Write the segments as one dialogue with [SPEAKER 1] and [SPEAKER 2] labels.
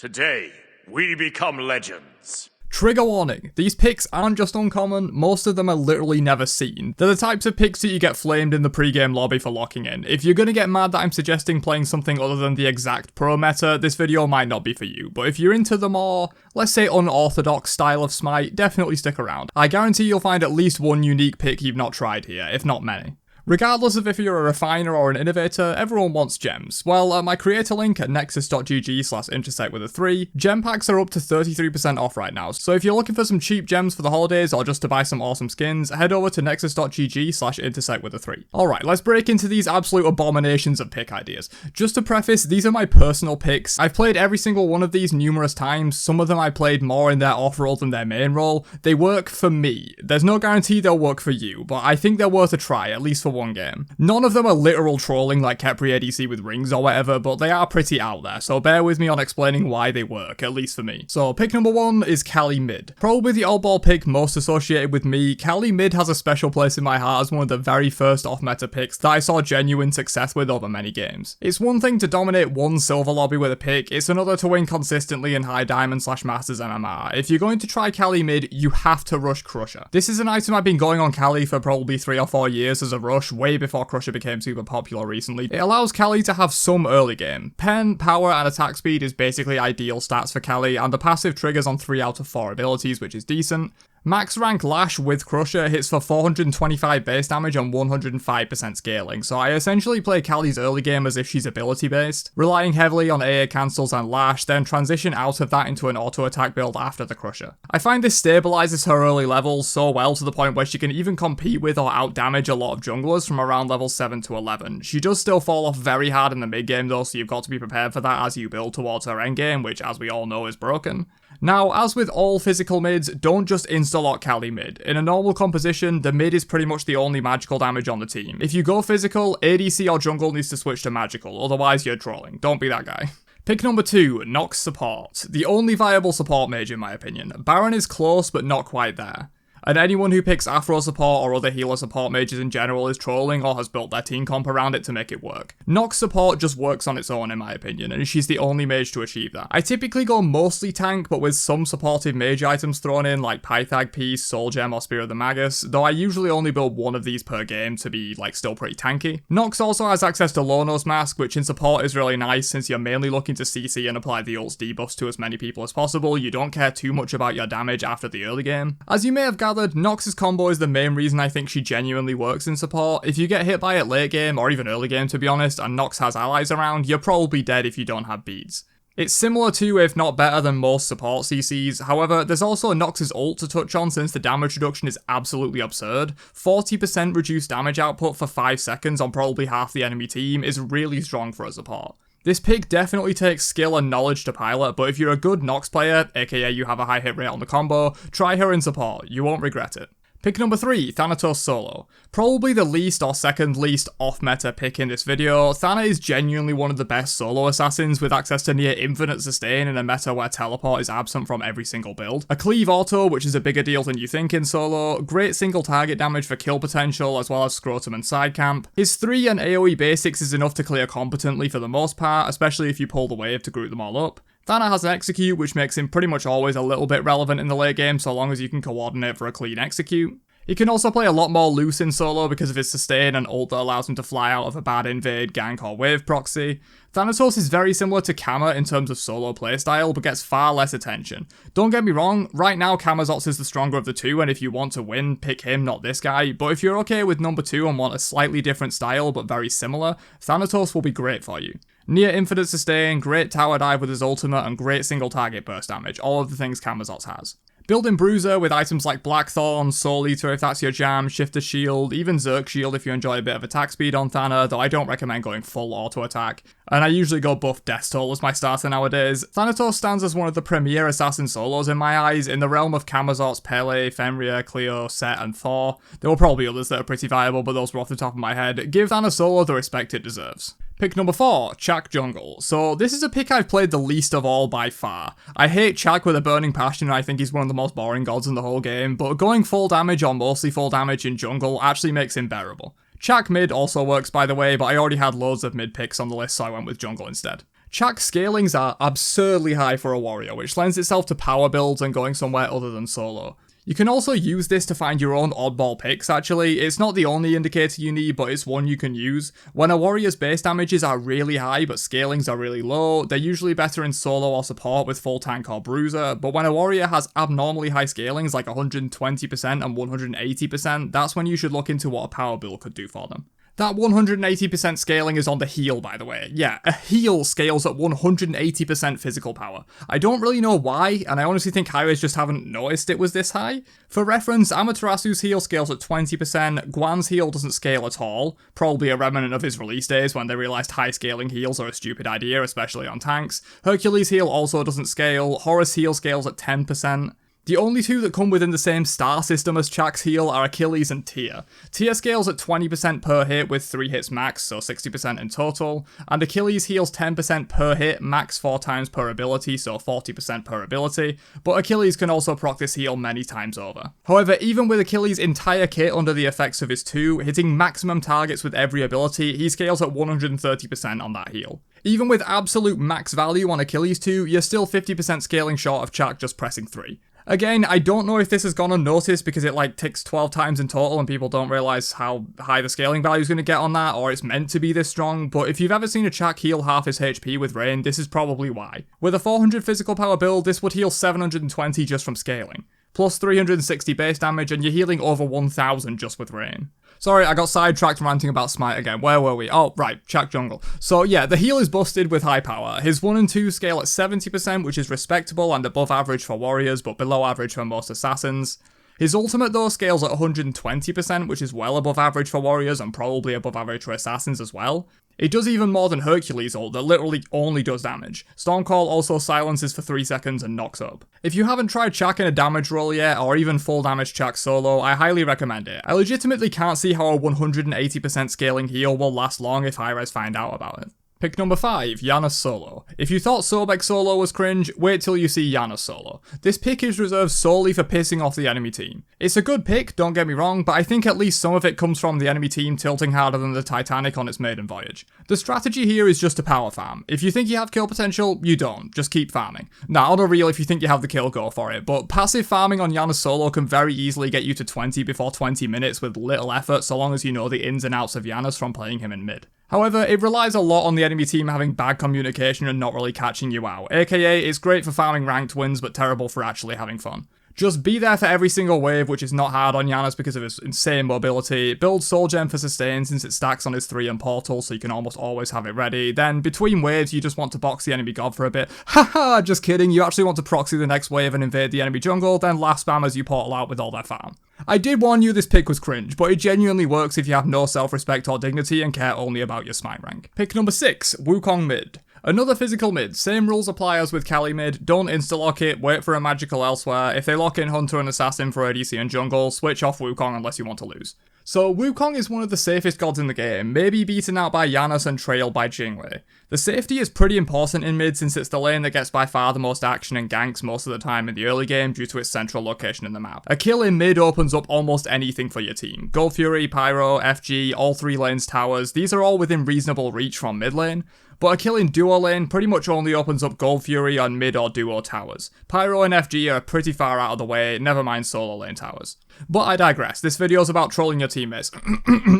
[SPEAKER 1] Today, we become legends.
[SPEAKER 2] Trigger warning, these picks aren't just uncommon, most of them are literally never seen. They're the types of picks that you get flamed in the pre-game lobby for locking in. If you're gonna get mad that I'm suggesting playing something other than the exact pro meta, this video might not be for you. But if you're into the more, let's say unorthodox style of Smite, definitely stick around. I guarantee you'll find at least one unique pick you've not tried here, if not many. Regardless of if you're a refiner or an innovator, everyone wants gems. Well, at my creator link at nexus.gg/intersect3, gem packs are up to 33% off right now, so if you're looking for some cheap gems for the holidays or just to buy some awesome skins, head over to nexus.gg/intersect3. Alright, let's break into these absolute abominations of pick ideas. Just to preface, these are my personal picks. I've played every single one of these numerous times, some of them I played more in their off role than their main role. They work for me. There's no guarantee they'll work for you, but I think they're worth a try, at least for one game. None of them are literal trolling like Kepri ADC with rings or whatever, but they are pretty out there, so bear with me on explaining why they work, at least for me. So pick number 1 is Kali mid. Probably the oddball pick most associated with me, Kali mid has a special place in my heart as one of the very first off-meta picks that I saw genuine success with over many games. It's one thing to dominate one silver lobby with a pick, it's another to win consistently in high diamond/masters MMR. If you're going to try Kali mid, you have to rush Crusher. This is an item I've been going on Kali for probably 3 or 4 years as a rush, way before Crusher became super popular recently. It allows Kali to have some early game. Pen, power, and attack speed is basically ideal stats for Kali, and the passive triggers on 3 out of 4 abilities, which is decent. Max rank Lash with Crusher hits for 425 base damage and 105% scaling, so I essentially play Kali's early game as if she's ability based, relying heavily on AA cancels and Lash, then transition out of that into an auto attack build after the Crusher. I find this stabilizes her early levels so well to the point where she can even compete with or out damage a lot of junglers from around level 7 to 11. She does still fall off very hard in the mid game though, so you've got to be prepared for that as you build towards her endgame, which as we all know is broken. Now, as with all physical mids, don't just insta-lock Kali mid. In a normal composition, the mid is pretty much the only magical damage on the team. If you go physical, ADC or jungle needs to switch to magical, otherwise you're trolling. Don't be that guy. Pick number 2, Nox support. The only viable support mage in my opinion. Baron is close, but not quite there. And anyone who picks Afro support or other healer support mages in general is trolling or has built their team comp around it to make it work. Nox support just works on its own in my opinion, and she's the only mage to achieve that. I typically go mostly tank, but with some supportive mage items thrown in like Pythag Piece, Soul Gem, or Spear of the Magus, though I usually only build one of these per game to be like still pretty tanky. Nox also has access to Lono's Mask, which in support is really nice since you're mainly looking to CC and apply the ult's debuffs to as many people as possible. You don't care too much about your damage after the early game. As you may have gathered, Nox's combo is the main reason I think she genuinely works in support. If you get hit by it late game, or even early game to be honest, and Nox has allies around, you're probably dead if you don't have beads. It's similar to, if not better than most support CCs, however, there's also Nox's ult to touch on since the damage reduction is absolutely absurd. 40% reduced damage output for 5 seconds on probably half the enemy team is really strong for a support. This pick definitely takes skill and knowledge to pilot, but if you're a good Nox player, aka you have a high hit rate on the combo, try her in support, you won't regret it. Pick number 3, Thanatos solo. Probably the least or second least off-meta pick in this video, Thana is genuinely one of the best solo assassins with access to near infinite sustain in a meta where teleport is absent from every single build. A cleave auto, which is a bigger deal than you think in solo, great single target damage for kill potential as well as scrotum and side camp. His 3 and AoE basics is enough to clear competently for the most part, especially if you pull the wave to group them all up. Thana has an execute, which makes him pretty much always a little bit relevant in the late game so long as you can coordinate for a clean execute. He can also play a lot more loose in solo because of his sustain and ult that allows him to fly out of a bad invade, gank, or wave proxy. Thanatos is very similar to Kama in terms of solo playstyle, but gets far less attention. Don't get me wrong, right now Kamazots is the stronger of the two, and if you want to win, pick him, not this guy, but if you're okay with number 2 and want a slightly different style but very similar, Thanatos will be great for you. Near infinite sustain, great tower dive with his ultimate, and great single target burst damage, all of the things Kamazots has. Build-in Bruiser with items like Blackthorn, Soul Eater if that's your jam, Shifter Shield, even Zerk Shield if you enjoy a bit of attack speed on Thana, though I don't recommend going full auto attack. And I usually go buff Death Toll as my starter nowadays. Thanatos stands as one of the premier assassin solos in my eyes, in the realm of Kamazots, Pele, Fenrir, Cleo, Set, and Thor. There will probably be others that are pretty viable, but those were off the top of my head. Give Thana solo the respect it deserves. Pick number 4, CHAAC Jungle. So this is a pick I've played the least of all by far. I hate CHAAC with a burning passion and I think he's one of the most boring gods in the whole game, but going full damage or mostly full damage in jungle actually makes him bearable. CHAAC mid also works by the way, but I already had loads of mid picks on the list so I went with jungle instead. CHAAC scalings are absurdly high for a warrior, which lends itself to power builds and going somewhere other than solo. You can also use this to find your own oddball picks actually. It's not the only indicator you need, but it's one you can use. When a warrior's base damages are really high but scalings are really low, they're usually better in solo or support with full tank or bruiser, but when a warrior has abnormally high scalings like 120% and 180%, that's when you should look into what a power build could do for them. That 180% scaling is on the heal, by the way. Yeah, a heal scales at 180% physical power. I don't really know why, and I honestly think highways just haven't noticed it was this high. For reference, Amaterasu's heal scales at 20%, Guan's heal doesn't scale at all, probably a remnant of his release days when they realised high scaling heals are a stupid idea, especially on tanks. Hercules' heal also doesn't scale, Horus' heal scales at 10%. The only two that come within the same star system as CHAAC's heal are Achilles and Tyr. Tyr scales at 20% per hit with 3 hits max, so 60% in total, and Achilles heals 10% per hit, max 4 times per ability, so 40% per ability, but Achilles can also proc this heal many times over. However, even with Achilles' entire kit under the effects of his 2, hitting maximum targets with every ability, he scales at 130% on that heal. Even with absolute max value on Achilles 2, you're still 50% scaling short of CHAAC just pressing 3. Again, I don't know if this has gone unnoticed because it like ticks 12 times in total and people don't realise how high the scaling value is going to get on that, or it's meant to be this strong, but if you've ever seen a CHAAC heal half his HP with Rain, this is probably why. With a 400 physical power build, this would heal 720 just from scaling, plus 360 base damage, and you're healing over 1000 just with Rain. Sorry, I got sidetracked ranting about Smite again. Where were we? Oh, right, CHAAC jungle. So yeah, the heal is busted with high power. His 1 and 2 scale at 70%, which is respectable and above average for warriors, but below average for most assassins. His ultimate though scales at 120%, which is well above average for warriors and probably above average for assassins as well. It does even more than Hercules' ult that literally only does damage. Stormcall also silences for 3 seconds and knocks up. If you haven't tried CHAAC in a damage role yet, or even full damage CHAAC solo, I highly recommend it. I legitimately can't see how a 180% scaling heal will last long if high-res find out about it. Pick number 5, JANUS solo. If you thought Sobek solo was cringe, wait till you see JANUS solo. This pick is reserved solely for pissing off the enemy team. It's a good pick, don't get me wrong, but I think at least some of it comes from the enemy team tilting harder than the Titanic on its maiden voyage. The strategy here is just to power farm. If you think you have kill potential, you don't, just keep farming. Now, on a real, if you think you have the kill, go for it, but passive farming on JANUS solo can very easily get you to 20 before 20 minutes with little effort, so long as you know the ins and outs of JANUS from playing him in mid. However, it relies a lot on the enemy team having bad communication and not really catching you out, aka it's great for farming ranked wins but terrible for actually having fun. Just be there for every single wave, which is not hard on JANUS because of his insane mobility. Build Soul Gem for sustain since it stacks on his 3 and portal, so you can almost always have it ready. Then, between waves, you just want to box the enemy god for a bit. Haha, just kidding, you actually want to proxy the next wave and invade the enemy jungle, then last spam as you portal out with all their farm. I did warn you this pick was cringe, but it genuinely works if you have no self-respect or dignity and care only about your Smite rank. Pick number 6, Wukong mid. Another physical mid, same rules apply as with Kali mid, don't insta-lock it, wait for a magical elsewhere, if they lock in Hunter and Assassin for ADC and jungle, switch off Wukong unless you want to lose. So Wukong is one of the safest gods in the game, maybe beaten out by JANUS and trailed by Jingwei. The safety is pretty important in mid since it's the lane that gets by far the most action and ganks most of the time in the early game due to its central location in the map. A kill in mid opens up almost anything for your team. Gold Fury, Pyro, FG, all 3 lanes towers, these are all within reasonable reach from mid lane. But a kill in duo lane pretty much only opens up Gold Fury on mid or duo towers. Pyro and FG are pretty far out of the way, never mind solo lane towers. But I digress, this video's about trolling your teammates,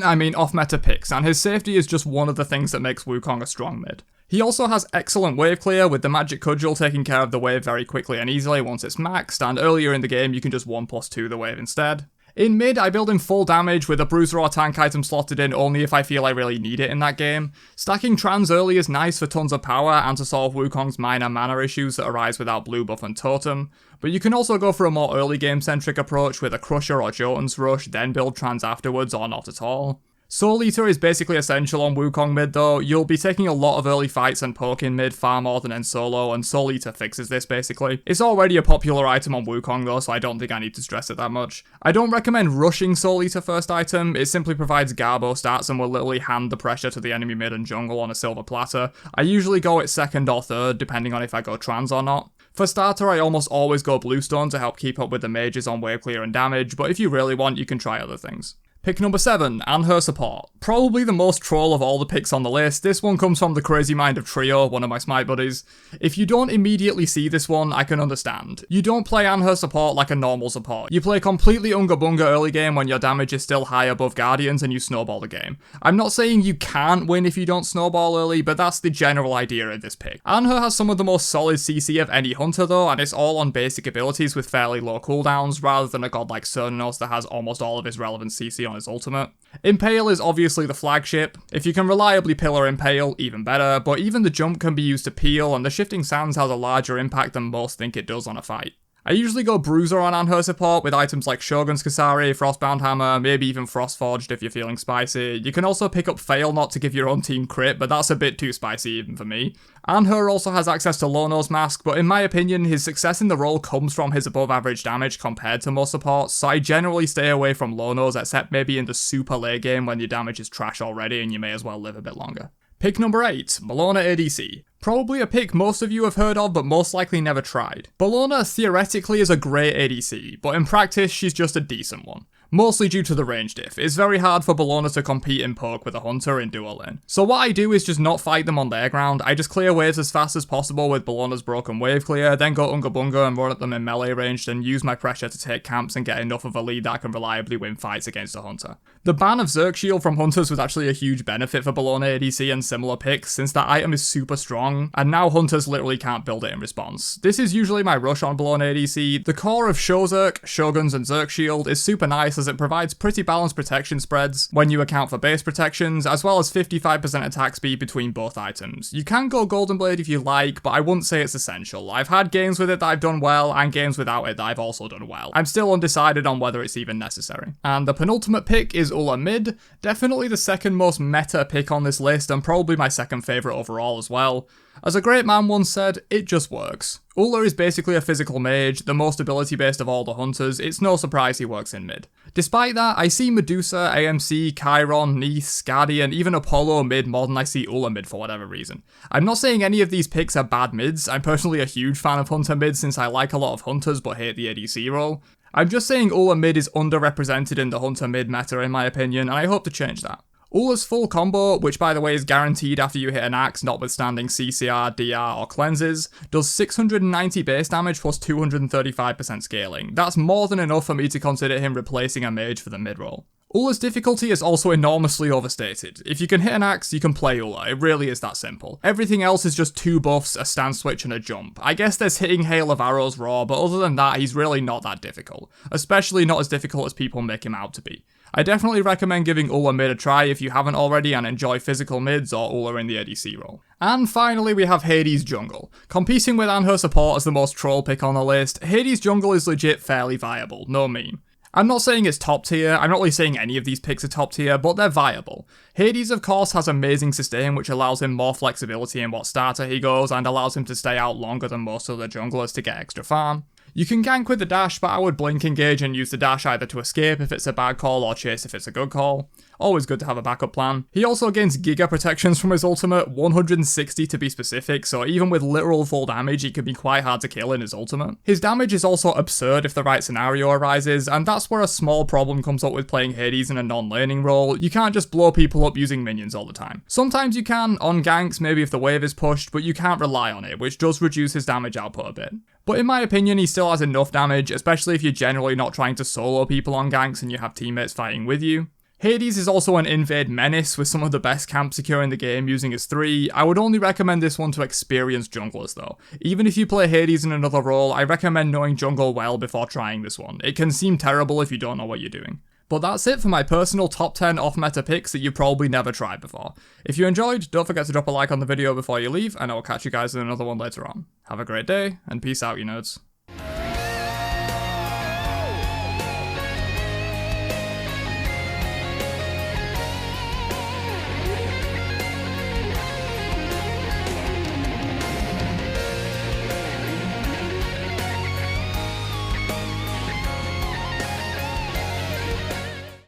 [SPEAKER 2] I mean off-meta picks, and his safety is just one of the things that makes Wukong a strong mid. He also has excellent wave clear, with the magic cudgel taking care of the wave very quickly and easily once it's maxed, and earlier in the game you can just 1+2 the wave instead. In mid, I build in full damage with a bruiser or tank item slotted in only if I feel I really need it in that game. Stacking trans early is nice for tons of power and to solve Wukong's minor mana issues that arise without blue buff and totem, but you can also go for a more early game centric approach with a Crusher or Jotun's Rush, then build trans afterwards or not at all. Soul Eater is basically essential on Wukong mid though. You'll be taking a lot of early fights and poke in mid far more than in solo, and Soul Eater fixes this basically. It's already a popular item on Wukong though, so I don't think I need to stress it that much. I don't recommend rushing Soul Eater first item, it simply provides Garbo stats and will literally hand the pressure to the enemy mid and jungle on a silver platter. I usually go it second or third, depending on if I go trans or not. For starter, I almost always go Bluestone to help keep up with the mages on wave clear and damage, but if you really want, you can try other things. Pick number 7, ANHUR support. Probably the most troll of all the picks on the list. This one comes from the crazy mind of Trio, one of my Smite buddies. If you don't immediately see this one, I can understand. You don't play ANHUR support like a normal support. You play completely unga bunga early game when your damage is still high above Guardians and you snowball the game. I'm not saying you can't win if you don't snowball early, but that's the general idea of this pick. ANHUR has some of the most solid CC of any hunter though, and it's all on basic abilities with fairly low cooldowns, rather than a god like JANUS that has almost all of his relevant CC on his ultimate. Impale is obviously the flagship. If you can reliably pillar Impale, even better, but even the jump can be used to peel, and the shifting sands has a larger impact than most think it does on a fight. I usually go Bruiser on ANHUR support with items like Shogun's Kasari, Frostbound Hammer, maybe even Frostforged if you're feeling spicy. You can also pick up Fail Not to give your own team crit, but that's a bit too spicy even for me. ANHUR also has access to Lono's Mask, but in my opinion, his success in the role comes from his above average damage compared to most supports, so I generally stay away from Lono's except maybe in the super late game when your damage is trash already and you may as well live a bit longer. Pick number 8, Bellona ADC. Probably a pick most of you have heard of, but most likely never tried. Bellona theoretically is a great ADC, but in practice she's just a decent one. Mostly due to the range diff. It's very hard for Bellona to compete in poke with a hunter in dual lane. So what I do is just not fight them on their ground. I just clear waves as fast as possible with Bellona's broken wave clear, then go unga bunga and run at them in melee range, then use my pressure to take camps and get enough of a lead that I can reliably win fights against a hunter. The ban of Zerg Shield from hunters was actually a huge benefit for Bellona ADC and similar picks, since that item is super strong, and now hunters literally can't build it in response. This is usually my rush on Bellona ADC. The core of Shozerk, Shoguns and Zerg Shield is super nice as it provides pretty balanced protection spreads when you account for base protections, as well as 55% attack speed between both items. You can go Golden Blade if you like, but I wouldn't say it's essential. I've had games with it that I've done well, and games without it that I've also done well. I'm still undecided on whether it's even necessary. And the penultimate pick is ULLR mid, definitely the second most meta pick on this list, and probably my second favourite overall as well. As a great man once said, it just works. ULLR is basically a physical mage, the most ability based of all the hunters. It's no surprise he works in mid. Despite that, I see Medusa, AMC, Chiron, Neith, Guardian, even Apollo mid more than I see ULLR mid for whatever reason. I'm not saying any of these picks are bad mids. I'm personally a huge fan of hunter mid since I like a lot of hunters but hate the ADC role. I'm just saying ULLR mid is underrepresented in the hunter mid meta in my opinion, and I hope to change that. ULLR's full combo, which by the way is guaranteed after you hit an axe notwithstanding CCR, DR or cleanses, does 690 base damage plus 235% scaling. That's more than enough for me to consider him replacing a mage for the mid role. ULLR's difficulty is also enormously overstated. If you can hit an axe, you can play ULLR. It really is that simple. Everything else is just 2 buffs, a stance switch and a jump. I guess there's hitting Hail of Arrows raw, but other than that, he's really not that difficult. Especially not as difficult as people make him out to be. I definitely recommend giving ULLR mid a try if you haven't already and enjoy physical mids or ULLR in the ADC role. And finally we have Hades Jungle. Competing with ANHUR support as the most troll pick on the list, Hades Jungle is legit fairly viable, no meme. I'm not saying it's top tier, I'm not really saying any of these picks are top tier, but they're viable. Hades of course has amazing sustain which allows him more flexibility in what starter he goes and allows him to stay out longer than most of the junglers to get extra farm. You can gank with the dash, but I would blink engage and use the dash either to escape if it's a bad call or chase if it's a good call. Always good to have a backup plan. He also gains giga protections from his ultimate, 160 to be specific, so even with literal full damage he can be quite hard to kill in his ultimate. His damage is also absurd if the right scenario arises, and that's where a small problem comes up with playing Hades in a non-laning role. You can't just blow people up using minions all the time. Sometimes you can, on ganks, maybe if the wave is pushed, but you can't rely on it, which does reduce his damage output a bit. But in my opinion, he still has enough damage, especially if you're generally not trying to solo people on ganks and you have teammates fighting with you. Hades is also an invade menace with some of the best camp secure in the game using his 3. I would only recommend this one to experienced junglers though. Even if you play Hades in another role, I recommend knowing jungle well before trying this one. It can seem terrible if you don't know what you're doing. But that's it for my personal top 10 off-meta picks that you probably never tried before. If you enjoyed, don't forget to drop a like on the video before you leave, and I will catch you guys in another one later on. Have a great day, and peace out, you nerds.